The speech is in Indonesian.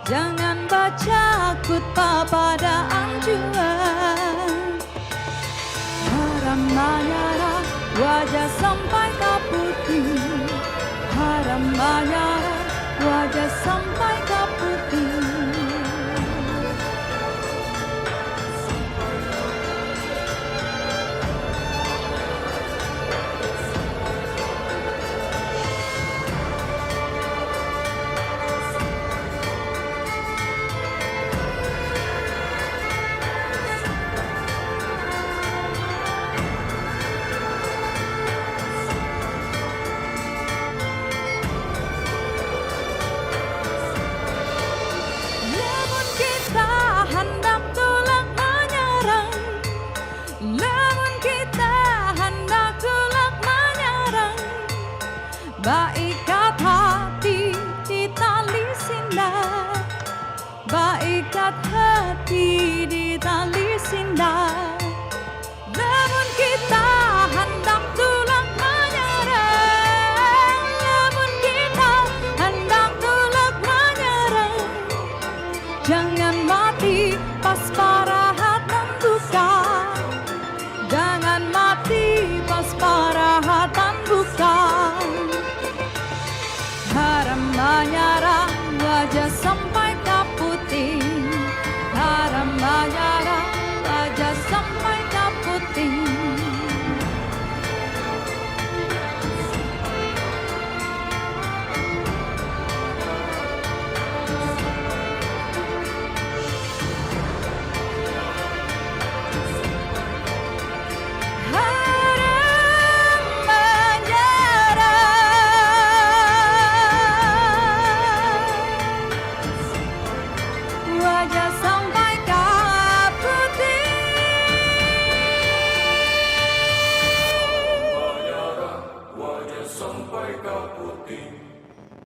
Jangan baca khutbah pada anjuran. Haram menyerah, wajah sampai ke putih. Haram menyerah, wajah sampai ke putih. Namun kita hendak tolak menyerang. Namun kita hendak tolak menyerang. Baikat hati di tali sindah. Baikat hati di tali sindah. Namun kita hendak tolak menyerang. Namun kita hendak tolak menyerang. Jangan mati pas para